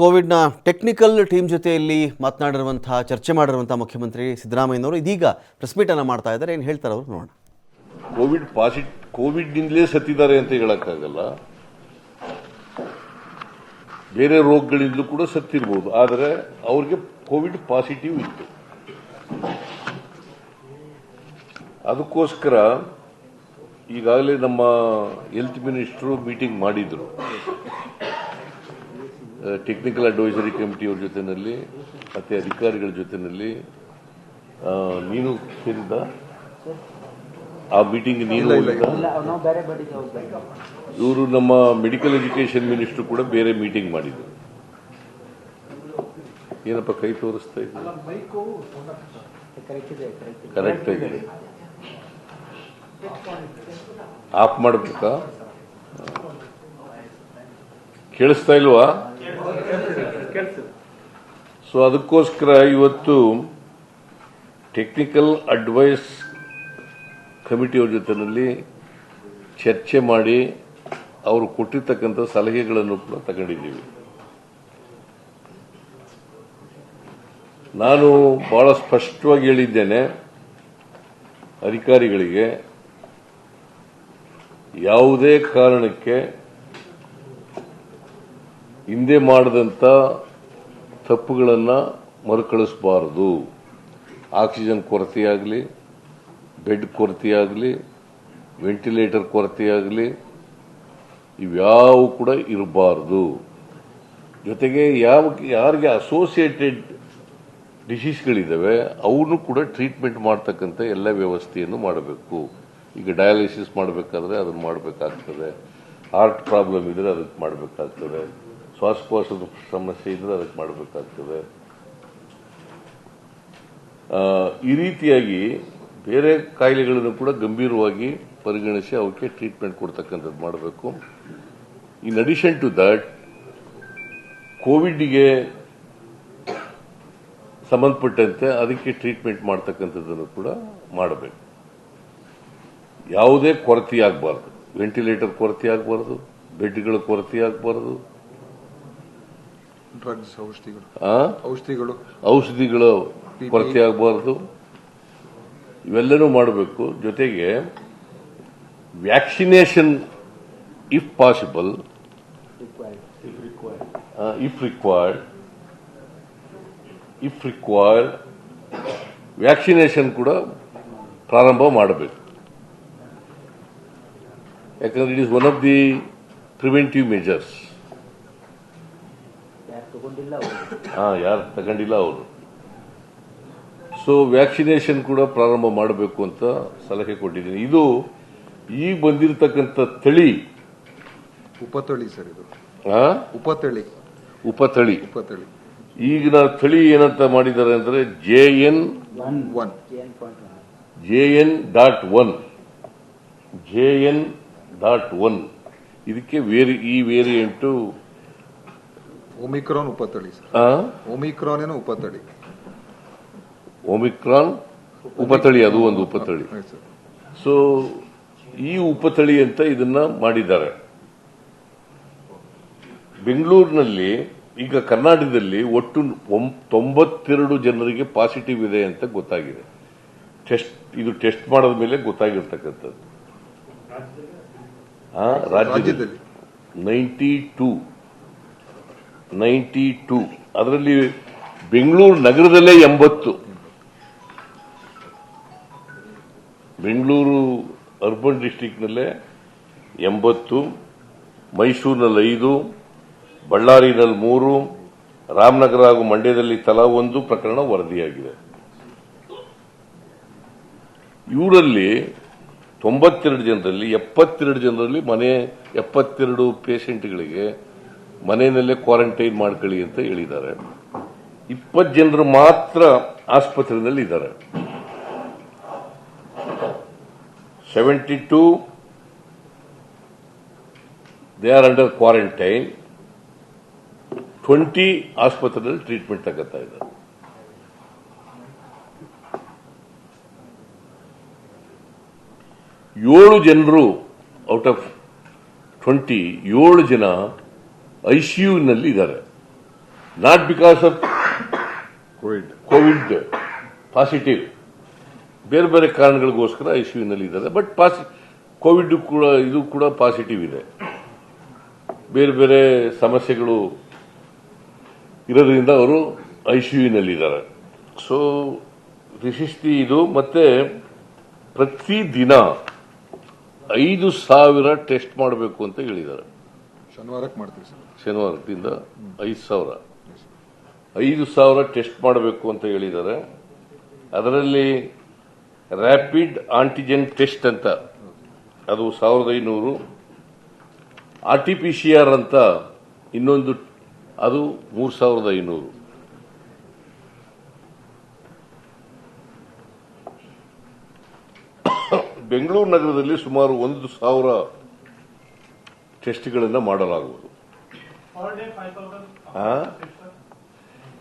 ಕೋವಿಡ್ನ technical team ಜೊತೆಯಲ್ಲಿ ಮಾತನಾಡಿರುವಂತಹ ಚರ್ಚೆ ಮಾಡಿರುವಂತಹ ಮುಖ್ಯಮಂತ್ರಿ ಸಿದ್ದರಾಮಯ್ಯನವರು ಇದೀಗ ಪ್ರೆಸ್ ಮೀಟ್ ಅನ್ನು ಮಾಡ್ತಾ ಇದ್ದಾರೆ. ಏನು ಹೇಳ್ತಾರೆ ಅವರು ನೋಡೋಣ. ಕೋವಿಡ್ನಿಂದಲೇ ಸತ್ತಿದ್ದಾರೆ ಅಂತ ಹೇಳಕ್ಕಾಗಲ್ಲ. ಬೇರೆ ರೋಗಗಳಿಂದಲೂ ಕೂಡ ಸತ್ತಿರಬಹುದು. ಆದರೆ ಅವ್ರಿಗೆ ಕೋವಿಡ್ ಪಾಸಿಟಿವ್ ಇತ್ತು. ಅದಕ್ಕೋಸ್ಕರ ಈಗಾಗಲೇ ನಮ್ಮ ಹೆಲ್ತ್ ಮಿನಿಸ್ಟರ್ ಮೀಟಿಂಗ್ ಮಾಡಿದ್ರು. ಟೆಕ್ನಿಕಲ್ ಅಡ್ವೈಸರಿ ಕಮಿಟಿಯವ್ರ ಜೊತೆಯಲ್ಲಿ ಮತ್ತೆ ಅಧಿಕಾರಿಗಳ ಜೊತೆಯಲ್ಲಿ. ನೀನು ಸೇರಿದ್ದ ಆ ಮೀಟಿಂಗ್? ನೀನು ಇವರು ನಮ್ಮ ಮೆಡಿಕಲ್ ಎಜುಕೇಶನ್ ಮಿನಿಸ್ಟರ್ ಕೂಡ ಬೇರೆ ಮೀಟಿಂಗ್ ಮಾಡಿದ್ರು. ಏನಪ್ಪ ಕೈ ತೋರಿಸ್ತಾ ಇದ್ರು? ಕರೆಕ್ಟ್ ಆಗಿದೆ. ಆಫ್ ಮಾಡಬೇಕಾ? ಕೇಳಿಸ್ತಾ ಇಲ್ವಾ? ಸೊ ಅದಕ್ಕೋಸ್ಕರ ಇವತ್ತು ಟೆಕ್ನಿಕಲ್ ಅಡ್ವೈಸ್ ಕಮಿಟಿಯವ್ರ ಜೊತೆಯಲ್ಲಿ ಚರ್ಚೆ ಮಾಡಿ ಅವರು ಕೊಟ್ಟಿರ್ತಕ್ಕಂಥ ಸಲಹೆಗಳನ್ನು ಕೂಡ ತಗೊಂಡಿದ್ದೀವಿ. ನಾನು ಬಹಳ ಸ್ಪಷ್ಟವಾಗಿ ಹೇಳಿದ್ದೇನೆ ಅಧಿಕಾರಿಗಳಿಗೆ, ಯಾವುದೇ ಕಾರಣಕ್ಕೆ ಹಿಂದೆ ಮಾಡಿದಂಥ ತಪ್ಪುಗಳನ್ನು ಮರುಕಳಿಸಬಾರದು. ಆಕ್ಸಿಜನ್ ಕೊರತೆಯಾಗಲಿ, ಬೆಡ್ ಕೊರತೆಯಾಗಲಿ, ವೆಂಟಿಲೇಟರ್ ಕೊರತೆಯಾಗಲಿ, ಇವ್ಯಾವು ಕೂಡ ಇರಬಾರದು. ಜೊತೆಗೆ ಯಾರಿಗೆ ಅಸೋಸಿಯೇಟೆಡ್ ಡಿಸೀಸ್ಗಳಿದ್ದಾವೆ ಅವನು ಕೂಡ ಟ್ರೀಟ್ಮೆಂಟ್ ಮಾಡ್ತಕ್ಕಂಥ ಎಲ್ಲ ವ್ಯವಸ್ಥೆಯನ್ನು ಮಾಡಬೇಕು. ಈಗ ಡಯಾಲಿಸಿಸ್ ಮಾಡಬೇಕಾದ್ರೆ ಅದನ್ನು ಮಾಡಬೇಕಾಗ್ತದೆ, ಹಾರ್ಟ್ ಪ್ರಾಬ್ಲಮ್ ಇದ್ರೆ ಅದಕ್ಕೆ ಮಾಡಬೇಕಾಗ್ತದೆ, ಶ್ವಾಸಕೋಶದ ಸಮಸ್ಯೆ ಇದ್ರೆ ಅದಕ್ಕೆ ಮಾಡಬೇಕಾಗ್ತದೆ. ಈ ರೀತಿಯಾಗಿ ಬೇರೆ ಕಾಯಿಲೆಗಳನ್ನು ಕೂಡ ಗಂಭೀರವಾಗಿ ಪರಿಗಣಿಸಿ ಅವಕ್ಕೆ ಟ್ರೀಟ್ಮೆಂಟ್ ಕೊಡ್ತಕ್ಕಂಥದ್ದು ಮಾಡಬೇಕು. ಇನ್ ಅಡಿಷನ್ ಟು ದಟ್, ಕೋವಿಡ್ಗೆ ಸಂಬಂಧಪಟ್ಟಂತೆ ಅದಕ್ಕೆ ಟ್ರೀಟ್ಮೆಂಟ್ ಮಾಡ್ತಕ್ಕಂಥದ್ದನ್ನು ಕೂಡ ಮಾಡಬೇಕು. ಯಾವುದೇ ಕೊರತೆ ಆಗಬಾರ್ದು. ವೆಂಟಿಲೇಟರ್ ಕೊರತೆ ಆಗಬಾರ್ದು, ಬೆಡ್ಗಳ ಕೊರತೆ ಆಗಬಾರ್ದು, ಔಷಧಿಗಳ ಕೊರತೆ ಆಗಬಾರ್ದು. ಇವೆಲ್ಲನೂ ಮಾಡಬೇಕು. ಜೊತೆಗೆ vaccination if possible, if required vaccination ಕೂಡ ಪ್ರಾರಂಭ ಮಾಡಬೇಕು. ಯಾಕಂದ್ರೆ it is one of the preventive measures. ಯಾರು ತಗೊಂಡಿಲ್ಲ ಅವರು. ಸೊ ವ್ಯಾಕ್ಸಿನೇಷನ್ ಕೂಡ ಪ್ರಾರಂಭ ಮಾಡಬೇಕು ಅಂತ ಸಲಹೆ ಕೊಟ್ಟಿದ್ದೀನಿ. ಇದು ಈಗ ಬಂದಿರತಕ್ಕಂಥ ತಳಿ ಉಪತಳಿ ಸರ್, ಇದು ಉಪತಳಿ. ಈಗಿನ ತಳಿ ಏನಂತ ಮಾಡಿದ್ದಾರೆ ಅಂದ್ರೆ JN.1. ಇದಕ್ಕೆ ಈ ವೇರಿಯಂಟು ಒಮಿಕ್ರಾನ್ ಉಪತಳಿ. ಒಮಿಕ್ರಾನ್ ಉಪತಳಿ, ಅದು ಒಂದು ಉಪತಳಿ. ಸೊ ಈ ಉಪತಳಿ ಅಂತ ಇದನ್ನ ಮಾಡಿದ್ದಾರೆ. ಬೆಂಗಳೂರಿನಲ್ಲಿ ಈಗ ಕರ್ನಾಟಕದಲ್ಲಿ ಒಟ್ಟು 92 ಜನರಿಗೆ ಪಾಸಿಟಿವ್ ಇದೆ ಅಂತ ಗೊತ್ತಾಗಿದೆ. ಇದು ಟೆಸ್ಟ್ ಮಾಡೋದ ಮೇಲೆ ಗೊತ್ತಾಗಿರ್ತಕ್ಕಂಥದ್ದು. ರಾಜ್ಯದಲ್ಲಿ 92, ಅದರಲ್ಲಿ ಬೆಂಗಳೂರು ನಗರದಲ್ಲೇ 80. ಬೆಂಗಳೂರು ಅರ್ಬನ್ ಡಿಸ್ಟ್ರಿಕ್ಟ್ನಲ್ಲೇ 80, ಮೈಸೂರಿನಲ್ಲಿ 5, ಬಳ್ಳಾರಿನಲ್ಲಿ 3, ರಾಮನಗರ ಹಾಗೂ ಮಂಡ್ಯದಲ್ಲಿ ತಲಾ 1 ಪ್ರಕರಣ ವರದಿಯಾಗಿದೆ. ಇವರಲ್ಲಿ 92 ಜನರಲ್ಲಿ 72 ಜನರಲ್ಲಿ 72 ಪೇಷಂಟ್ಗಳಿಗೆ ಮನೆಯಲ್ಲೇ ಕ್ವಾರಂಟೈನ್ ಮಾಡ್ಕೊಳ್ಳಿ ಅಂತ ಹೇಳಿದ್ದಾರೆ. 20 ಜನರು ಮಾತ್ರ ಆಸ್ಪತ್ರೆಯಲ್ಲಿ ಇದ್ದಾರೆ. 72 ದೇ ಆರ್ ಅಂಡರ್ ಕ್ವಾರಂಟೈನ್. 20 ಆಸ್ಪತ್ರೆಯಲ್ಲಿ ಟ್ರೀಟ್ಮೆಂಟ್ ತಗೋತಾ ಇದ್ದಾರೆ. ಏಳು ಜನರು ಔಟ್ ಆಫ್ 20 7 ಜನ ಐಸಿಯುನಲ್ಲಿ ಇದ್ದಾರೆ. Not because of Covid Covid positive, ಬೇರೆ ಬೇರೆ ಕಾರಣಗಳಿಗೋಸ್ಕರ ಐಸಿಯುನಲ್ಲಿ ಇದ್ದಾರೆ. ಬಟ್ ಕೋವಿಡ್ ಕೂಡ ಇದು ಕೂಡ ಪಾಸಿಟಿವ್ ಇದೆ, ಬೇರೆ ಬೇರೆ ಸಮಸ್ಯೆಗಳು ಇರೋದ್ರಿಂದ ಅವರು ಐಸಿಯುನಲ್ಲಿದ್ದಾರೆ. ಸೊ ವಿಶಿಷ್ಟಿ ಇದು. ಮತ್ತೆ ಪ್ರತಿದಿನ 5,000 ಟೆಸ್ಟ್ ಮಾಡಬೇಕು ಅಂತ ಹೇಳಿದ್ದಾರೆ. ಶನಿವಾರಕ್ಕೆ ಮಾಡ್ತೀವಿ ಸರ್. ಶನಿವಾರದಿಂದ 5,000 ಟೆಸ್ಟ್ ಮಾಡಬೇಕು ಅಂತ ಹೇಳಿದ್ದಾರೆ. ಅದರಲ್ಲಿ ರ್ಯಾಪಿಡ್ ಆಂಟಿಜೆನ್ ಟೆಸ್ಟ್ ಅಂತ ಅದು 1,500, RT-PCR ಅಂತ ಇನ್ನೊಂದು ಅದು 3,500. ಬೆಂಗಳೂರು ನಗರದಲ್ಲಿ ಸುಮಾರು 1,000 ಟೆಸ್ಟ್ಗಳನ್ನು ಮಾಡಲಾಗುವುದು.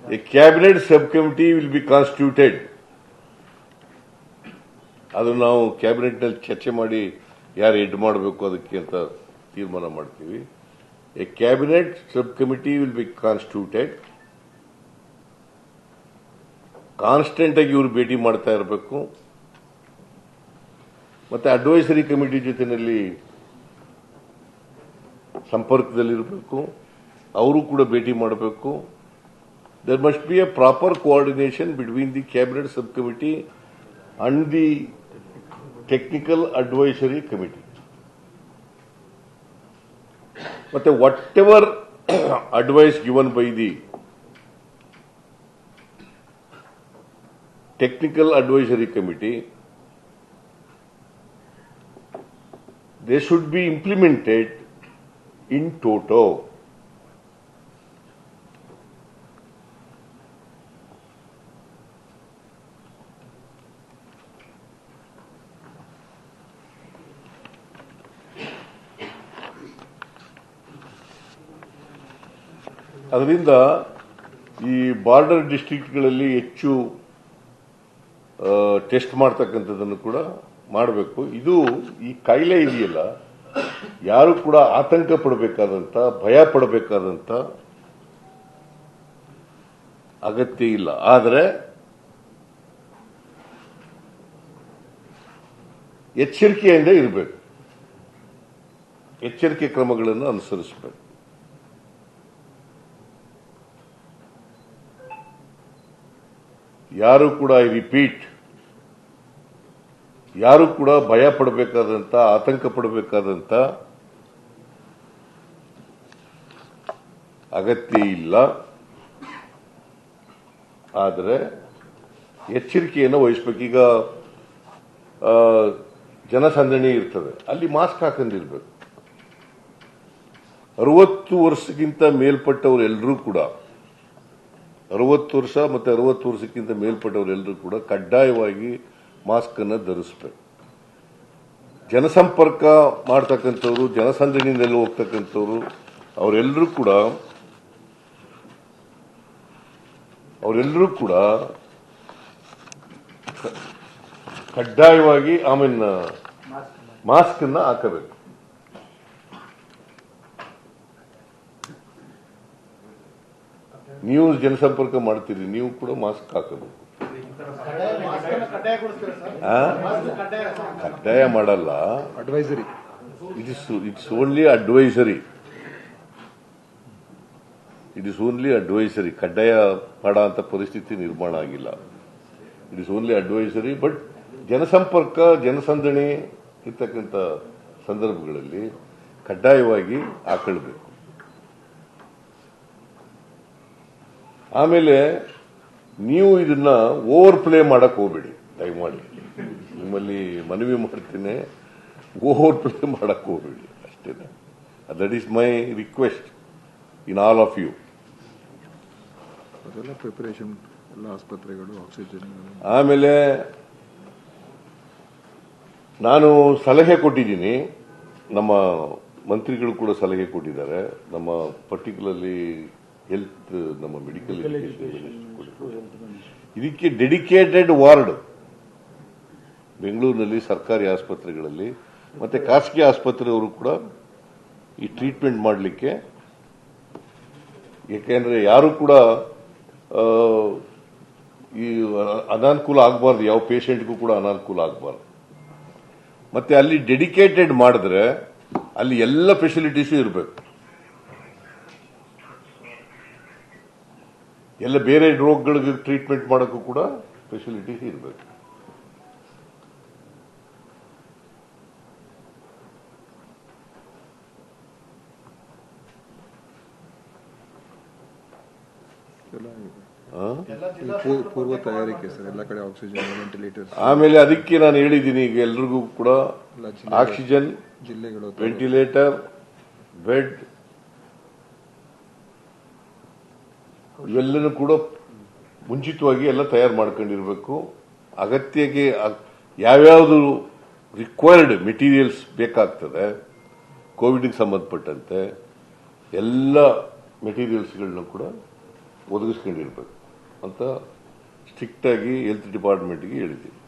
A cabinet sub committee will be constituted. ಅದು ನಾವು ಕ್ಯಾಬಿನೆಟ್ ನಲ್ಲಿ ಚರ್ಚೆ ಮಾಡಿ ಯಾರು ಹೆಡ್ ಮಾಡಬೇಕು ಅದಕ್ಕೆ ಅಂತ ತೀರ್ಮಾನ ಮಾಡ್ತೀವಿ. A cabinet sub committee will be constituted. Constant ಆಗಿ ಇವರು ಭೇಟಿ ಮಾಡ್ತಾ ಇರಬೇಕು. ಮತ್ತೆ ಅಡ್ವೈಸರಿ ಕಮಿಟಿ ಜೊತೆಯಲ್ಲಿ ಸಂಪರ್ಕದಲ್ಲಿರಬೇಕು, ಅವರು ಕೂಡ ಭೇಟಿ ಮಾಡಬೇಕು. There must be a proper coordination between the cabinet sub committee and the technical advisory committee. ಮತ್ತೆ whatever advice given by the technical advisory committee, they should be implemented in toto. ಅದರಿಂದ ಈ border ಡಿಸ್ಟ್ರಿಕ್ಟ್ಗಳಲ್ಲಿ ಹೆಚ್ಚು test ಮಾಡ್ತಕ್ಕಂಥದ್ದನ್ನು ಕೂಡ ಮಾಡಬೇಕು. ಇದು ಈ ಕಾಯಿಲೆ ಇದೆಯಲ್ಲ, ಯಾರು ಕೂಡ ಆತಂಕ ಪಡಬೇಕಾದಂತ, ಭಯ ಪಡಬೇಕಾದಂತ ಅಗತ್ಯ ಇಲ್ಲ. ಆದರೆ ಎಚ್ಚರಿಕೆಯಿಂದ ಇರಬೇಕು, ಎಚ್ಚರಿಕೆ ಕ್ರಮಗಳನ್ನು ಅನುಸರಿಸಬೇಕು. ಯಾರು ಕೂಡ ಐ ರಿಪೀಟ್, ಯಾರು ಕೂಡ ಭಯ ಪಡಬೇಕಾದಂತ, ಆತಂಕ ಪಡಬೇಕಾದಂತ ಅಗತ್ಯ ಇಲ್ಲ. ಆದರೆ ಎಚ್ಚರಿಕೆಯನ್ನು ವಹಿಸಬೇಕು. ಈಗ ಜನಸಂದಣಿ ಇರ್ತದೆ, ಅಲ್ಲಿ ಮಾಸ್ಕ್ ಹಾಕೊಂಡಿರ್ಬೇಕು. 60 ವರ್ಷಕ್ಕಿಂತ ಮೇಲ್ಪಟ್ಟವರೆಲ್ಲರೂ ಕೂಡ, 60 ವರ್ಷ ಮತ್ತೆ 60 ವರ್ಷಕ್ಕಿಂತ ಮೇಲ್ಪಟ್ಟವರೆಲ್ಲರೂ ಕೂಡ ಕಡ್ಡಾಯವಾಗಿ ಮಾಸ್ಕ್ ಅನ್ನು ಧರಿಸಬೇಕು. ಜನಸಂಪರ್ಕ ಮಾಡ್ತಕ್ಕಂಥವ್ರು, ಜನಸಂದಣಿಯಲ್ಲಿ ಹೋಗ್ತಕ್ಕಂಥವ್ರು ಅವರೆಲ್ಲರೂ ಕೂಡ ಕಡ್ಡಾಯವಾಗಿ ಆಮೇಲೆ ಮಾಸ್ಕ್ ಅನ್ನ ಹಾಕಬೇಕು. ನೀವು ಜನಸಂಪರ್ಕ ಮಾಡ್ತೀರಿ, ನೀವು ಕೂಡ ಮಾಸ್ಕ್ ಹಾಕಬೇಕು. ಕಡ್ಡಾಯ ಮಾಡಲ್ಲ, advisory. It's only advisory. It is only advisory. ಕಡ್ಡಾಯ ಮಾಡ ಅಂತ ಪರಿಸ್ಥಿತಿ ನಿರ್ಮಾಣ ಆಗಿಲ್ಲ. It is only advisory. But ಜನಸಂಪರ್ಕ, ಜನಸಂದಣಿ ಇರ್ತಕ್ಕಂಥ ಸಂದರ್ಭಗಳಲ್ಲಿ ಕಡ್ಡಾಯವಾಗಿ ಹಾಕೊಳ್ಬೇಕು. ಆಮೇಲೆ ನೀವು ಇದನ್ನ ಓವರ್ ಪ್ಲೇ ಮಾಡಕ್ ಹೋಗ್ಬೇಡಿ, ದಯಮಾಡಿ ನಿಮ್ಮಲ್ಲಿ ಮನವಿ ಮಾಡ್ತೇನೆ. ಓವರ್ ಪ್ಲೇ ಮಾಡಕ್ ಹೋಗ್ಬೇಡಿ ಅಷ್ಟೇ. That is my request in all of you. ಅದೆಲ್ಲ ಪ್ರಿಪರೇಷನ್, ಎಲ್ಲ ಆಸ್ಪತ್ರೆಗಳು, ಆಕ್ಸಿಜನ್. ಆಮೇಲೆ ನಾನು ಸಲಹೆ ಕೊಟ್ಟಿದ್ದೀನಿ, ನಮ್ಮ ಮಂತ್ರಿಗಳು ಕೂಡ ಸಲಹೆ ಕೊಟ್ಟಿದ್ದಾರೆ. ನಮ್ಮ ಪರ್ಟಿಕ್ಯುಲರ್ಲಿ ಹೆಲ್ತ್, ನಮ್ಮ ಮೆಡಿಕಲ್ ಇದಕ್ಕೆ ಡೆಡಿಕೇಟೆಡ್ ವಾರ್ಡ್ ಬೆಂಗಳೂರಿನಲ್ಲಿ ಸರ್ಕಾರಿ ಆಸ್ಪತ್ರೆಗಳಲ್ಲಿ ಮತ್ತೆ ಖಾಸಗಿ ಆಸ್ಪತ್ರೆಯವರು ಕೂಡ ಈ ಟ್ರೀಟ್ಮೆಂಟ್ ಮಾಡಲಿಕ್ಕೆ ಏಕೆಂದರೆ ಯಾರು ಕೂಡ ಈ ಅನಾನುಕೂಲ ಆಗಬಾರ್ದು, ಯಾವ ಪೇಷಂಟ್ಗೂ ಕೂಡ ಅನಾನುಕೂಲ ಆಗಬಾರ್ದು. ಮತ್ತೆ ಅಲ್ಲಿ ಡೆಡಿಕೇಟೆಡ್ ಮಾಡಿದ್ರೆ ಅಲ್ಲಿ ಎಲ್ಲ ಫೆಸಿಲಿಟೀಸು ಇರಬೇಕು. ಎಲ್ಲ ಬೇರೆ ರೋಗಗಳಿಗೆ ಟ್ರೀಟ್ಮೆಂಟ್ ಮಾಡೋಕ್ಕೂ ಕೂಡ ಫೆಸಿಲಿಟೀಸ್ ಇರಬೇಕು. ಪೂರ್ವ ತಯಾರಿಕೆ ಸರ್, ಎಲ್ಲ ಕಡೆ ಆಕ್ಸಿಜನ್, ವೆಂಟಿಲೇಟರ್ಸ್. ಆಮೇಲೆ ಅದಕ್ಕೆ ನಾನು ಹೇಳಿದ್ದೀನಿ, ಈಗ ಎಲ್ರಿಗೂ ಕೂಡ ಆಕ್ಸಿಜನ್, ಜಿಲ್ಲೆಗಳು, ವೆಂಟಿಲೇಟರ್, ಬೆಡ್ ಇವೆಲ್ಲನೂ ಕೂಡ ಮುಂಚಿತವಾಗಿ ಎಲ್ಲ ತಯಾರು ಮಾಡ್ಕೊಂಡಿರ್ಬೇಕು. ಅಗತ್ಯಕ್ಕೆ ಯಾವ್ಯಾವುದು ರಿಕ್ವೈರ್ಡ್ ಮೆಟೀರಿಯಲ್ಸ್ ಬೇಕಾಗ್ತದೆ ಕೋವಿಡ್ಗೆ ಸಂಬಂಧಪಟ್ಟಂತೆ ಎಲ್ಲ ಮೆಟೀರಿಯಲ್ಸ್ಗಳನ್ನ ಕೂಡ ಒದಗಿಸ್ಕೊಂಡಿರ್ಬೇಕು ಅಂತ ಸ್ಟ್ರಿಕ್ಟ್ ಆಗಿ ಹೆಲ್ತ್ ಡಿಪಾರ್ಟ್ಮೆಂಟ್ಗೆ ಹೇಳಿದ್ದೀವಿ.